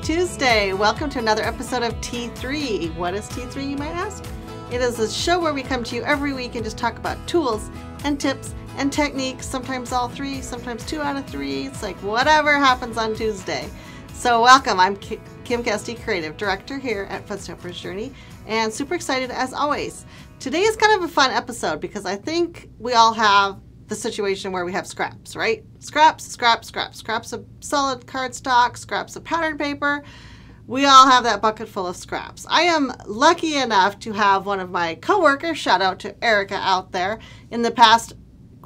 Tuesday. Welcome to another episode of T3. What is T3, you might ask? It is a show where we come to you every week and just talk about tools and tips and techniques, sometimes all three, sometimes 2 out of 3. It's like whatever happens on Tuesday. So welcome. I'm Kim Kesty, Creative Director here at Footstepper's Journey, and super excited as always. Today is kind of a fun episode because I think we all have the situation where we have scraps, right? Scraps of solid cardstock, scraps of pattern paper. We all have that bucket full of scraps. I am lucky enough to have one of my coworkers, shout out to Erica out there, in the past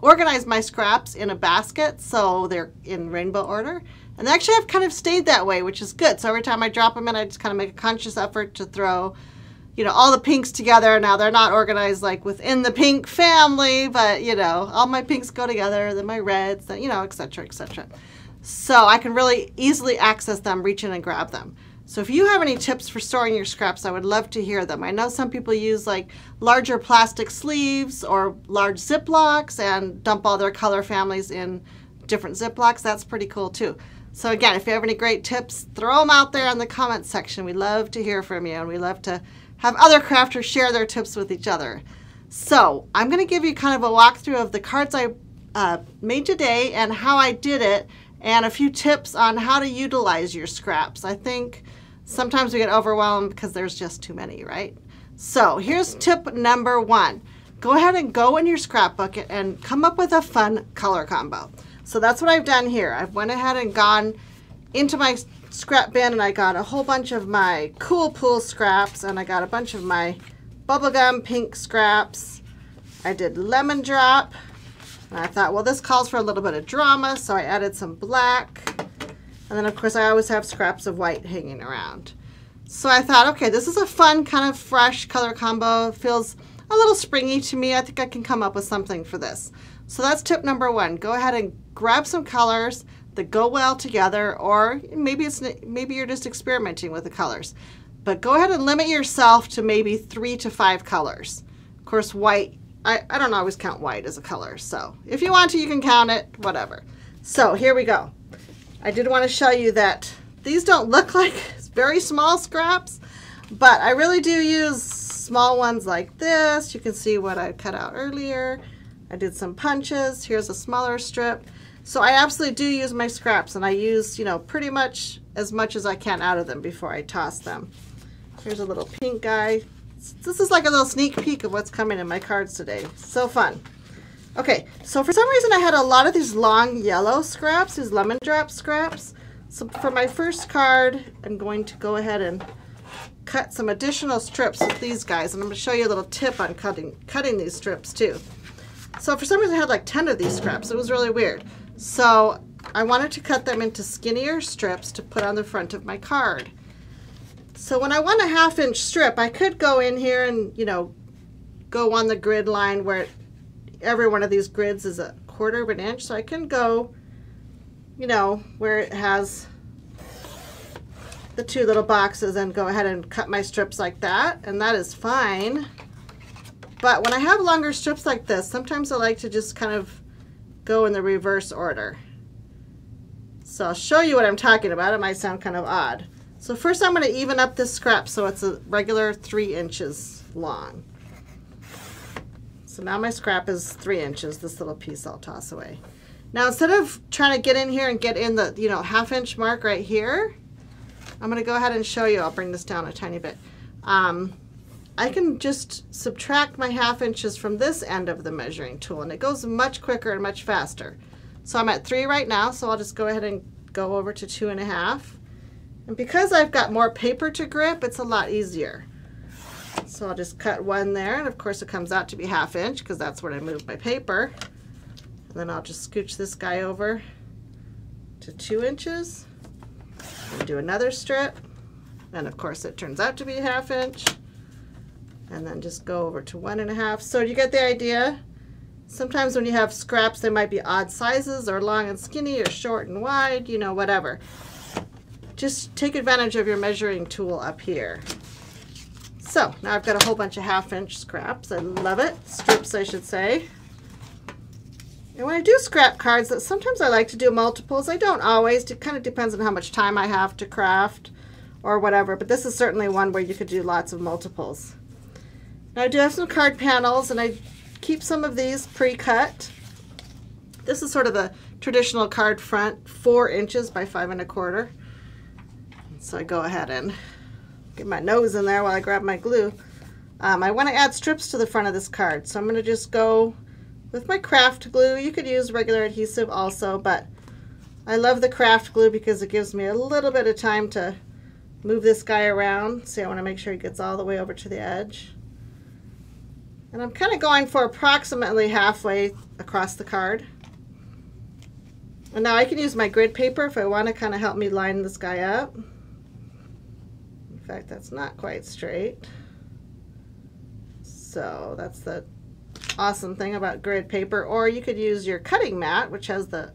organized my scraps in a basket so they're in rainbow order. And they actually have kind of stayed that way, which is good. So every time I drop them in, I just kind of make a conscious effort to throw, you know, all the pinks together. Now they're not organized like within the pink family, but you know, all my pinks go together, then my reds, then, you know, etc., etc. So I can really easily access them, reach in and grab them. So if you have any tips for storing your scraps, I would love to hear them. I know some people use like larger plastic sleeves or large Ziplocs and dump all their color families in different Ziplocs. That's pretty cool too. So again, if you have any great tips, throw them out there in the comments section. We love to hear from you, and we love to have other crafters share their tips with each other. So I'm going to give you kind of a walkthrough of the cards I made today and how I did it, and a few tips on how to utilize your scraps. I think sometimes we get overwhelmed because there's just too many, right? So here's tip number 1. Go ahead and go in your scrap bucket and come up with a fun color combo. So that's what I've done here. I've went ahead and gone into my scrap bin, and I got a whole bunch of my Cool Pool scraps, and I got a bunch of my bubblegum pink scraps. I did lemon drop, and I thought, well, this calls for a little bit of drama, so I added some black. And then of course I always have scraps of white hanging around. So I thought, okay, this is a fun kind of fresh color combo. It feels a little springy to me. I think I can come up with something for this. So that's tip number 1. Go ahead and grab some colors that go well together, or maybe you're just experimenting with the colors. But go ahead and limit yourself to maybe 3 to 5 colors. Of course, white, I don't always count white as a color, so if you want to, you can count it, whatever. So here we go. I did want to show you that these don't look like very small scraps, but I really do use small ones like this. You can see what I cut out earlier. I did some punches. Here's a smaller strip. So I absolutely do use my scraps, and I use, you know, pretty much as I can out of them before I toss them. Here's a little pink guy. This is like a little sneak peek of what's coming in my cards today. So fun. Okay, so for some reason I had a lot of these long yellow scraps, these lemon drop scraps. So for my first card, I'm going to go ahead and cut some additional strips with these guys, and I'm going to show you a little tip on cutting these strips too. So for some reason I had like 10 of these scraps. It was really weird. So I wanted to cut them into skinnier strips to put on the front of my card. So when I want a 1/2 inch strip, I could go in here and, you know, go on the grid line where every one of these grids is 1/4 of an inch. So I can go, you know, where it has the 2 little boxes and go ahead and cut my strips like that, and that is fine. But when I have longer strips like this, sometimes I like to just kind of go in the reverse order. So I'll show you what I'm talking about. It might sound kind of odd. So first I'm going to even up this scrap so it's a regular 3 inches long. So now my scrap is 3 inches. This little piece I'll toss away. Now instead of trying to get in here and get in the, you know, 1/2 inch mark right here, I'm going to go ahead and show you. I'll bring this down a tiny bit. I can just subtract my 1/2 inches from this end of the measuring tool, and it goes much quicker and much faster. So I'm at 3 right now, so I'll just go ahead and go over to 2.5. And because I've got more paper to grip, it's a lot easier. So I'll just cut 1 there, and of course it comes out to be 1/2 inch because that's where I moved my paper. And then I'll just scooch this guy over to 2 inches and do another strip. And of course it turns out to be 1/2 inch. And then just go over to 1.5. So you get the idea? Sometimes when you have scraps, they might be odd sizes, or long and skinny, or short and wide, you know, whatever. Just take advantage of your measuring tool up here. So now I've got a whole bunch of 1/2 inch scraps. I love it. Strips, I should say. And when I do scrap cards, sometimes I like to do multiples. I don't always. It kind of depends on how much time I have to craft. or whatever, but this is certainly one where you could do lots of multiples. Now I do have some card panels, and I keep some of these pre-cut. This is sort of the traditional card front, 4 inches by 5 1/4. So I go ahead and get my nose in there while I grab my glue. I want to add strips to the front of this card, so I'm going to just go with my craft glue. You could use regular adhesive also, but I love the craft glue because it gives me a little bit of time to move this guy around. See, I want to make sure he gets all the way over to the edge. And I'm kind of going for approximately halfway across the card. And now I can use my grid paper if I want to kind of help me line this guy up. In fact, that's not quite straight. So that's the awesome thing about grid paper. Or you could use your cutting mat, which has the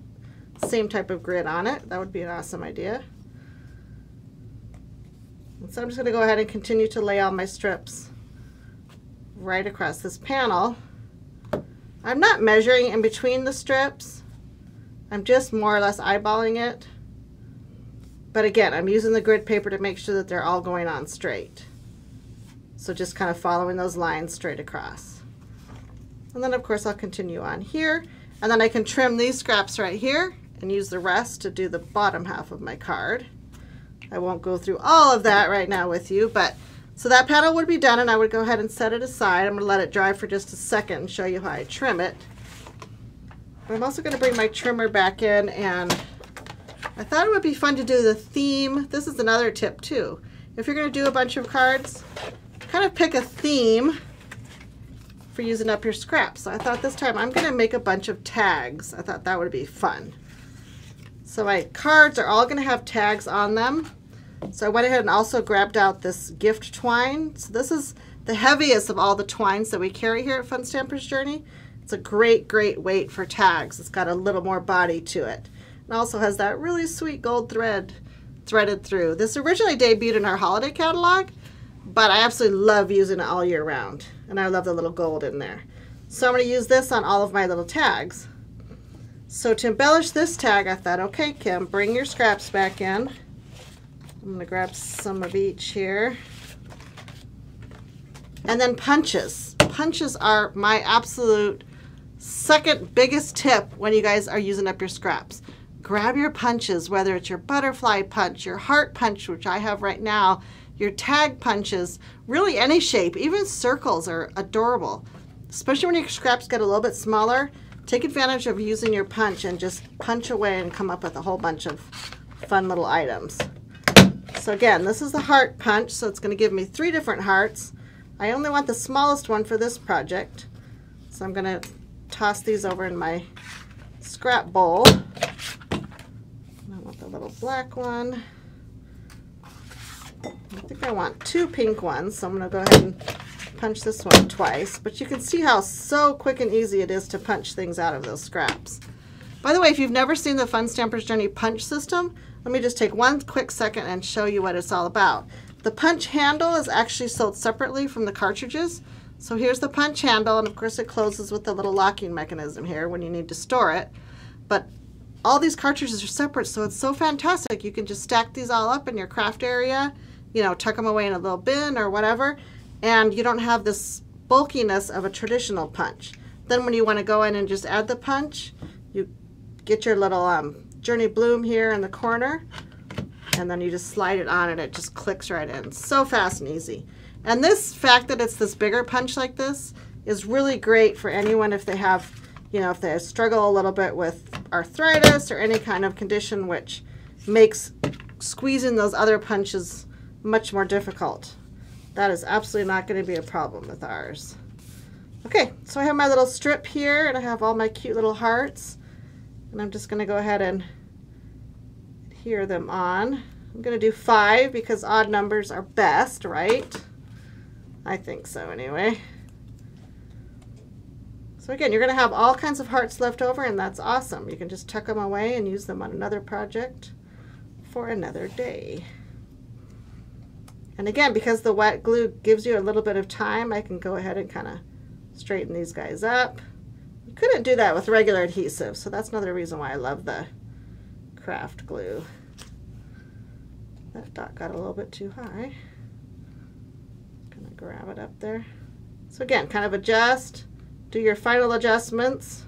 same type of grid on it. That would be an awesome idea. And so I'm just going to go ahead and continue to lay all my strips right across this panel. I'm not measuring in between the strips. I'm just more or less eyeballing it. But again, I'm using the grid paper to make sure that they're all going on straight. So just kind of following those lines straight across. And then of course I'll continue on here. And then I can trim these scraps right here and use the rest to do the bottom half of my card. I won't go through all of that right now with you, but so that panel would be done, and I would go ahead and set it aside. I'm going to let it dry for just a second and show you how I trim it. But I'm also going to bring my trimmer back in, and I thought it would be fun to do the theme. This is another tip too. If you're going to do a bunch of cards, kind of pick a theme for using up your scraps. So I thought this time I'm going to make a bunch of tags. I thought that would be fun. So my cards are all going to have tags on them. So I went ahead and also grabbed out this gift twine. So this is the heaviest of all the twines that we carry here at Fun Stampers Journey. It's a great, great weight for tags. It's got a little more body to it. It also has that really sweet gold thread threaded through. This originally debuted in our holiday catalog, but I absolutely love using it all year round. And I love the little gold in there. So I'm going to use this on all of my little tags. So to embellish this tag, I thought, okay, Kim, bring your scraps back in. I'm going to grab some of each here. And then punches. Punches are my absolute second biggest tip when you guys are using up your scraps. Grab your punches, whether it's your butterfly punch, your heart punch, which I have right now, your tag punches, really any shape. Even circles are adorable. Especially when your scraps get a little bit smaller, take advantage of using your punch and just punch away and come up with a whole bunch of fun little items. So again, this is the heart punch, so it's going to give me 3 different hearts. I only want the smallest one for this project, so I'm going to toss these over in my scrap bowl. I want the little black one. I think I want 2 pink ones, so I'm going to go ahead and punch this one twice. But you can see how so quick and easy it is to punch things out of those scraps. By the way, if you've never seen the Fun Stampers Journey punch system, let me just take one quick second and show you what it's all about. The punch handle is actually sold separately from the cartridges. So here's the punch handle, and of course it closes with the little locking mechanism here when you need to store it. But all these cartridges are separate, so it's so fantastic. You can just stack these all up in your craft area, you know, tuck them away in a little bin or whatever, and you don't have this bulkiness of a traditional punch. Then when you want to go in and just add the punch, you get your little Journey Bloom here in the corner, and then you just slide it on and it just clicks right in. So fast and easy. And this fact that it's this bigger punch like this is really great for anyone if they have, you know, if they struggle a little bit with arthritis or any kind of condition which makes squeezing those other punches much more difficult. That is absolutely not going to be a problem with ours. Okay, so I have my little strip here and I have all my cute little hearts. And I'm just going to go ahead and adhere them on. I'm going to do 5 because odd numbers are best, right? I think so anyway. So again, you're going to have all kinds of hearts left over, and that's awesome. You can just tuck them away and use them on another project for another day. And again, because the wet glue gives you a little bit of time, I can go ahead and kind of straighten these guys up. You couldn't do that with regular adhesive, so that's another reason why I love the craft glue. That dot got a little bit too high. Gonna grab it up there. So again, kind of adjust, do your final adjustments.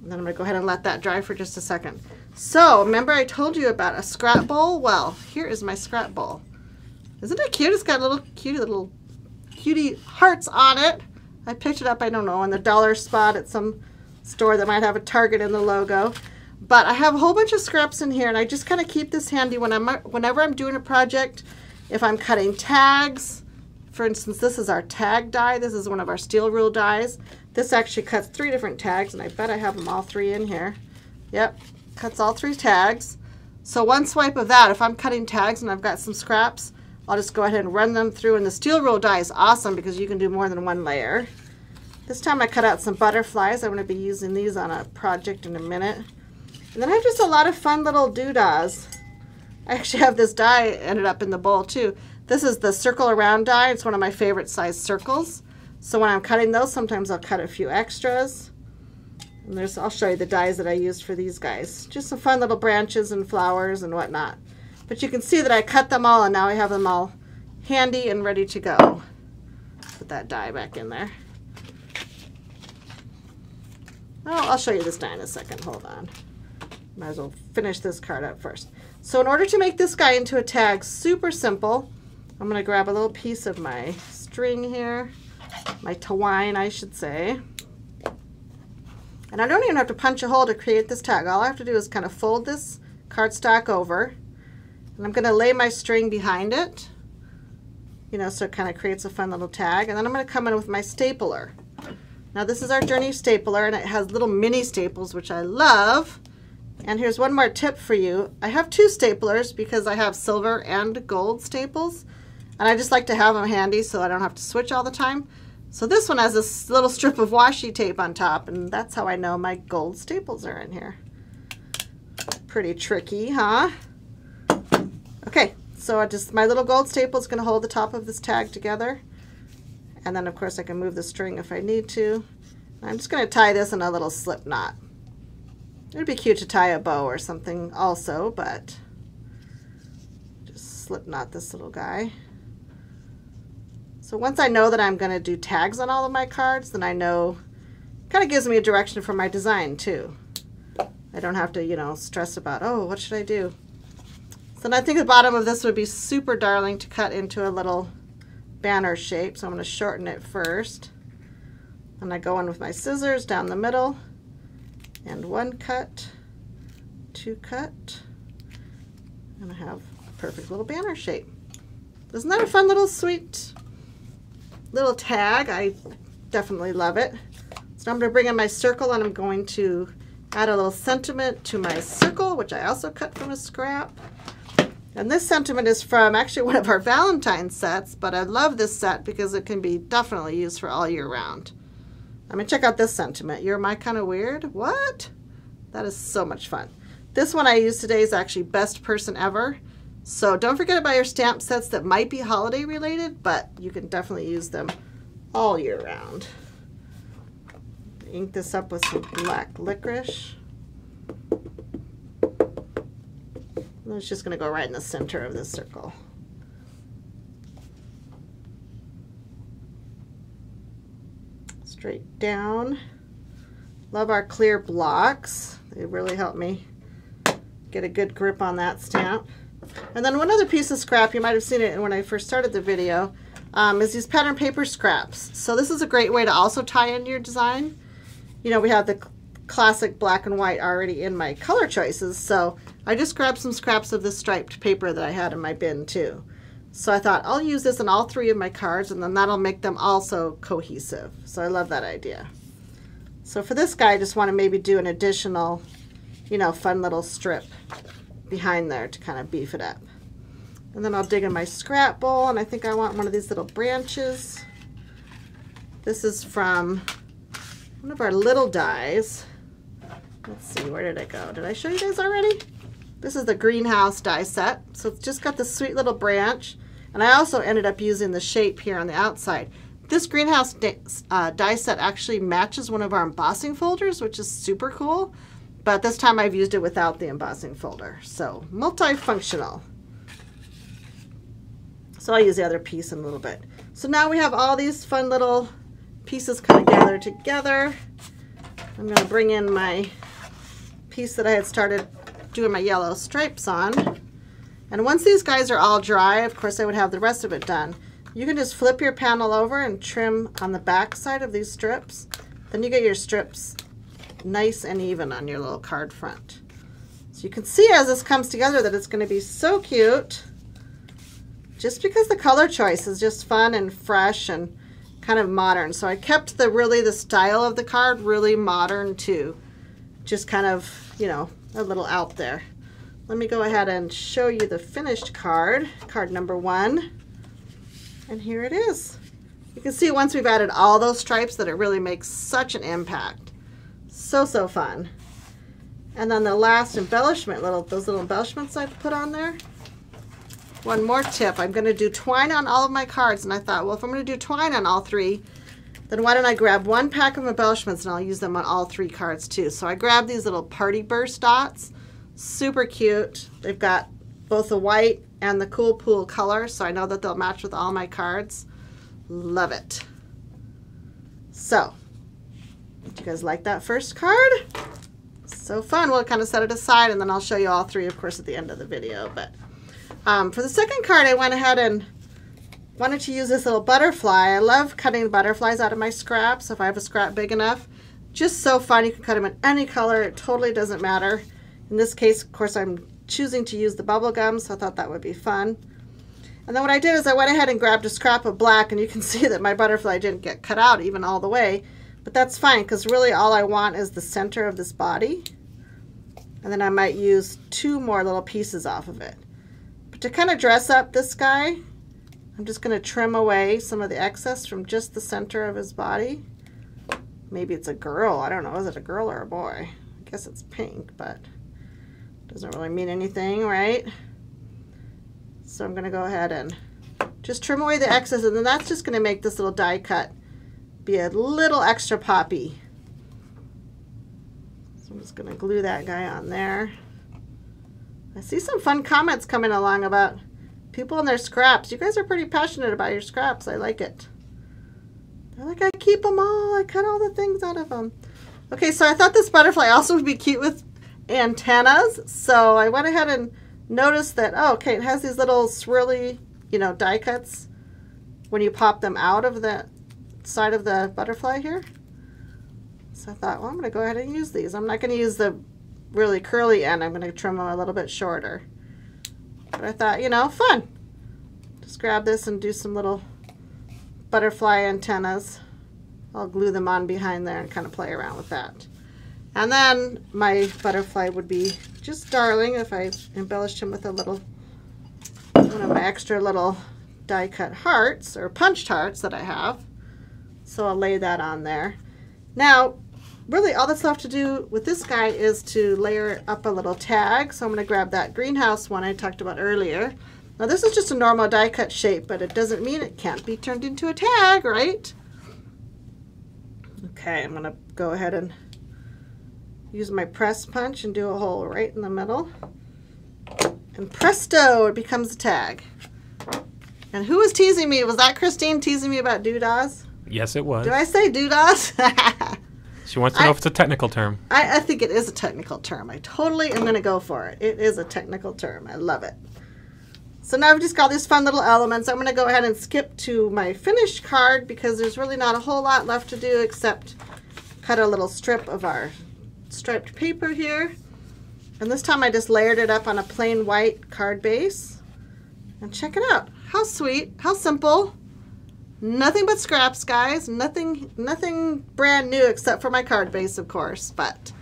And then I'm gonna go ahead and let that dry for just a second. So remember I told you about a scrap bowl? Well, here is my scrap bowl. Isn't it cute? It's got little cutie hearts on it. I picked it up, I don't know, in the dollar spot at some store that might have a Target in the logo. But I have a whole bunch of scraps in here, and I just kind of keep this handy whenever I'm doing a project. If I'm cutting tags, for instance, this is our tag die. This is one of our steel rule dies. This actually cuts 3 different tags, and I bet I have them all 3 in here. Yep, cuts all 3 tags. So one swipe of that, if I'm cutting tags and I've got some scraps, I'll just go ahead and run them through. And the steel rule die is awesome because you can do more than 1 layer. This time I cut out some butterflies. I'm going to be using these on a project in a minute. And then I have just a lot of fun little doodahs. I actually have this die ended up in the bowl too. This is the circle around die. It's one of my favorite size circles. So when I'm cutting those, sometimes I'll cut a few extras. And I'll show you the dies that I used for these guys. Just some fun little branches and flowers and whatnot. But you can see that I cut them all and now I have them all handy and ready to go. Put that die back in there. Oh, I'll show you this die in a second. Hold on. Might as well finish this card up first. So in order to make this guy into a tag, super simple, I'm going to grab a little piece of my string here, my twine I should say. And I don't even have to punch a hole to create this tag. All I have to do is kind of fold this cardstock over, and I'm going to lay my string behind it, you know, so it kind of creates a fun little tag. And then I'm going to come in with my stapler. Now this is our Journey stapler, and it has little mini staples, which I love. And here's one more tip for you. I have 2 staplers because I have silver and gold staples, and I just like to have them handy so I don't have to switch all the time. So this one has this little strip of washi tape on top, and that's how I know my gold staples are in here. Pretty tricky, huh? Okay, so my little gold staple is going to hold the top of this tag together. And then of course I can move the string if I need to. I'm just going to tie this in a little slip knot. It'd be cute to tie a bow or something also, but just slip knot this little guy. So once I know that I'm going to do tags on all of my cards, then I know, kind of gives me a direction for my design too. I don't have to, you know, stress about, oh, what should I do? So then I think the bottom of this would be super darling to cut into a little banner shape. So I'm going to shorten it first. And I go in with my scissors down the middle. And 1 cut, 2 cut, and I have a perfect little banner shape. Isn't that a fun little sweet little tag? I definitely love it. So I'm going to bring in my circle, and I'm going to add a little sentiment to my circle, which I also cut from a scrap. And this sentiment is from actually one of our Valentine sets, but I love this set because it can be definitely used for all year round. I mean, check out this sentiment. You're my kind of weird. What? That is so much fun. This one I used today is actually best person ever. So don't forget about your stamp sets that might be holiday related, but you can definitely use them all year round. Ink this up with some black licorice. And it's just going to go right in the center of this circle. Straight down. Love our clear blocks. They really help me get a good grip on that stamp. And then one other piece of scrap, you might have seen it when I first started the video, is these pattern paper scraps. So this is a great way to also tie in your design. You know, we have the classic black and white already in my color choices, so I just grabbed some scraps of this striped paper that I had in my bin too. So I thought I'll use this in all 3 of my cards, and then that'll make them also cohesive. So I love that idea. So for this guy, I just want to maybe do an additional, you know, fun little strip behind there to kind of beef it up. And then I'll dig in my scrap bowl, and I think I want one of these little branches. This is from one of our little dies. Let's see, where did it go? Did I show you guys already? This is the greenhouse die set. So it's just got this sweet little branch. And I also ended up using the shape here on the outside. This greenhouse die set actually matches one of our embossing folders, which is super cool. but this time I've used it without the embossing folder. So multifunctional. So I'll use the other piece in a little bit. So now we have all these fun little pieces kind of gathered together. I'm going to bring in my piece that I had started doing my yellow stripes on. And once these guys are all dry, of course I would have the rest of it done. You can just flip your panel over and trim on the back side of these strips. Then you get your strips nice and even on your little card front. So you can see as this comes together that it's going to be so cute, just because the color choice is just fun and fresh and kind of modern. So I kept the style of the card really modern too, just kind of, you know, a little out there. Let me go ahead and show you the finished card, card number 1. And here it is. You can see once we've added all those stripes that it really makes such an impact. So fun. And then the last embellishment, those little embellishments I put on there. One more tip, I'm going to do twine on all of my cards, and I thought, well, if I'm going to do twine on all 3, then why don't I grab 1 pack of embellishments and I'll use them on all 3 cards too. So I grabbed these little party burst dots. Super cute. They've got both the white and the cool pool color, so I know that they'll match with all my cards. Love it. So, did you guys like that first card? So fun. We'll kind of set it aside and then I'll show you all 3, of course, at the end of the video. But for the second card, I went ahead and wanted to use this little butterfly. I love cutting butterflies out of my scraps if I have a scrap big enough. Just so fun. You can cut them in any color. It totally doesn't matter. In this case, of course, I'm choosing to use the bubble gum, so I thought that would be fun. And then what I did is I went ahead and grabbed a scrap of black, and you can see that my butterfly didn't get cut out even all the way, but that's fine because really all I want is the center of this body. And then I might use 2 more little pieces off of it. But to kind of dress up this guy, I'm just going to trim away some of the excess from just the center of his body. Maybe it's a girl. I don't know. Is it a girl or a boy? I guess it's pink, but doesn't really mean anything, right? So I'm going to go ahead and just trim away the excess, and then that's just going to make this little die cut be a little extra poppy. So I'm just going to glue that guy on there. I see some fun comments coming along about people and their scraps. You guys are pretty passionate about your scraps. I like it. They're like, I keep them all. I cut all the things out of them. Okay, so I thought this butterfly also would be cute with antennas, so I went ahead and noticed that, oh, okay, it has these little swirly, you know, die cuts when you pop them out of the side of the butterfly here. So I thought, well, I'm going to go ahead and use these. I'm not going to use the really curly end. I'm going to trim them a little bit shorter. But I thought, you know, fun. Just grab this and do some little butterfly antennas. I'll glue them on behind there and kind of play around with that. And then my butterfly would be just darling if I embellished him with a little, one of my extra little die cut hearts or punched hearts that I have. So I'll lay that on there. Now, really all that's left to do with this guy is to layer up a little tag. So I'm going to grab that greenhouse one I talked about earlier. Now this is just a normal die cut shape, but it doesn't mean it can't be turned into a tag, right? Okay, I'm going to go ahead and use my press punch and do a hole right in the middle. And presto, it becomes a tag. And who was teasing me? Was that Christine teasing me about doodahs? Yes, it was. Did I say doodahs? She wants to know if it's a technical term. I think it is a technical term. I totally am going to go for it. It is a technical term. I love it. So now I've just got these fun little elements. I'm going to go ahead and skip to my finished card because there's really not a whole lot left to do except cut a little strip of our striped paper here. And this time I just layered it up on a plain white card base. And check it out. How sweet. How simple. Nothing but scraps, guys. Nothing brand new except for my card base, of course, but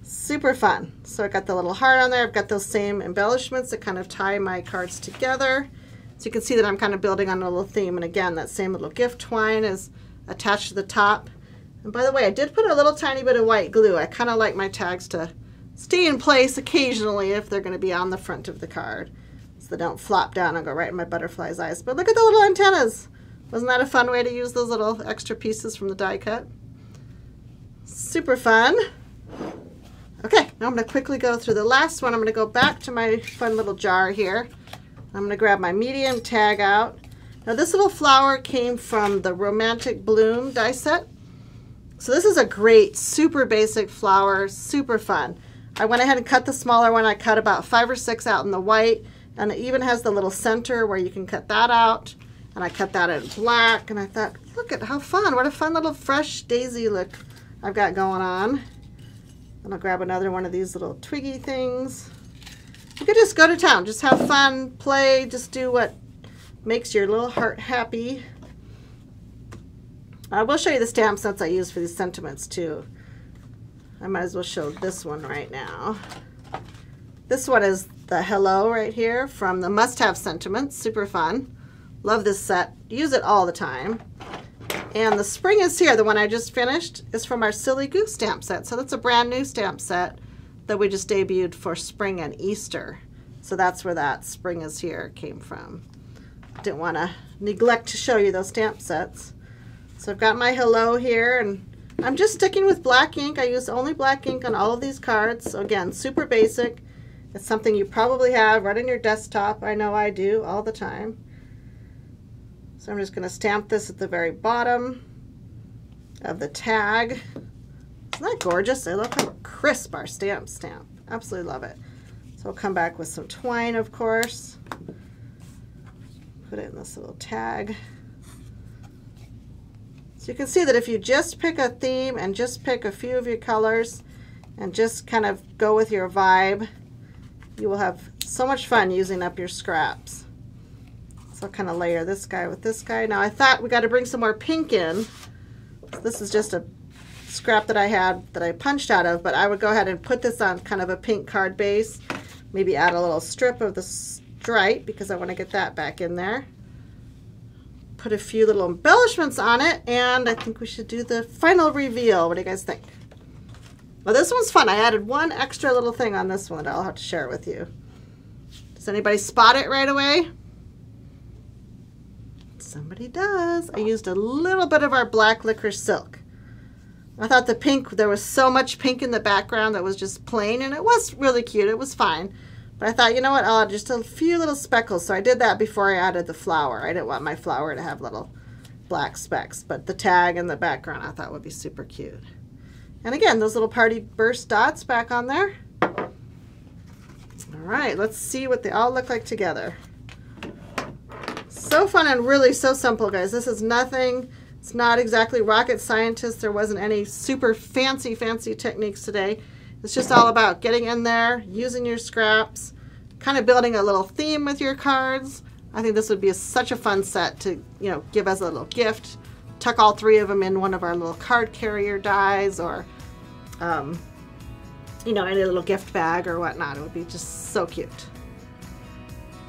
super fun. So I got the little heart on there. I've got those same embellishments that kind of tie my cards together. So you can see that I'm kind of building on a little theme. And again, that same little gift twine is attached to the top. And by the way, I did put a little tiny bit of white glue. I kind of like my tags to stay in place occasionally if they're going to be on the front of the card, so they don't flop down and go right in my butterfly's eyes. But look at the little antennas. Wasn't that a fun way to use those little extra pieces from the die cut? Super fun. Now I'm going to quickly go through the last one. I'm going to go back to my fun little jar here. I'm going to grab my medium tag out. Now this little flower came from the Romantic Bloom die set. So this is a great, super basic flower, super fun. I went ahead and cut the smaller one. I cut about 5 or 6 out in the white, and it even has the little center where you can cut that out. And I cut that in black, and I thought, look at how fun. What a fun little fresh daisy look I've got going on. And I'll grab another one of these little twiggy things. You could just go to town, just have fun, play, just do what makes your little heart happy. I will show you the stamp sets I use for these sentiments too. I might as well show this one right now. This one is the Hello right here from the Must Have Sentiments. Super fun. Love this set. Use it all the time. And the Spring is Here, the one I just finished, is from our Silly Goose stamp set. So that's a brand new stamp set that we just debuted for spring and Easter. So that's where that Spring is Here came from. Didn't want to neglect to show you those stamp sets. So I've got my Hello here, and I'm just sticking with black ink. I use only black ink on all of these cards. So again, super basic. It's something you probably have right on your desktop. I know I do all the time. So I'm just going to stamp this at the very bottom of the tag. Isn't that gorgeous? I love how crisp our stamp. Absolutely love it. So we'll come back with some twine, of course. Put it in this little tag. So you can see that if you just pick a theme and just pick a few of your colors and just kind of go with your vibe, you will have so much fun using up your scraps. So I'll kind of layer this guy with this guy. Now I thought we got to bring some more pink in. So this is just a scrap that I had that I punched out of, but I would go ahead and put this on kind of a pink card base. Maybe add a little strip of the stripe because I want to get that back in there. Put a few little embellishments on it, and I think we should do the final reveal. What do you guys think? Well, this one's fun. I added one extra little thing on this one that I'll have to share with you. Does anybody spot it right away? Somebody does. I used a little bit of our black licorice silk. I thought the pink, there was so much pink in the background that was just plain, and it was really cute. It was fine. But I thought, you know what, I'll add just a few little speckles. So I did that before I added the flower. I didn't want my flower to have little black specks, but the tag and the background I thought would be super cute. And again, those little party burst dots back on there. All right, let's see what they all look like together. So fun and really so simple, guys. This is nothing. It's not exactly rocket scientist. There wasn't any super fancy techniques today. It's just all about getting in there, using your scraps, kind of building a little theme with your cards. I think this would be such a fun set to, you know, give as a little gift. Tuck all 3 of them in one of our little card carrier dies, or, you know, any little gift bag or whatnot. It would be just so cute.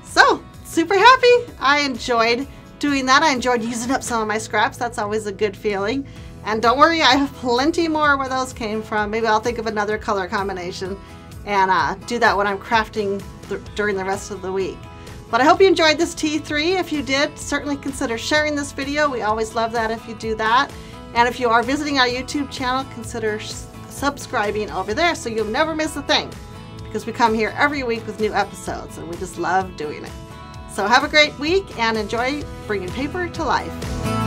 So, super happy. I enjoyed doing that. I enjoyed using up some of my scraps. That's always a good feeling. And don't worry, I have plenty more where those came from. Maybe I'll think of another color combination and do that when I'm crafting during the rest of the week. But I hope you enjoyed this T3. If you did, certainly consider sharing this video. We always love that if you do that. And if you are visiting our YouTube channel, consider subscribing over there so you'll never miss a thing, because we come here every week with new episodes and we just love doing it. So have a great week and enjoy bringing paper to life.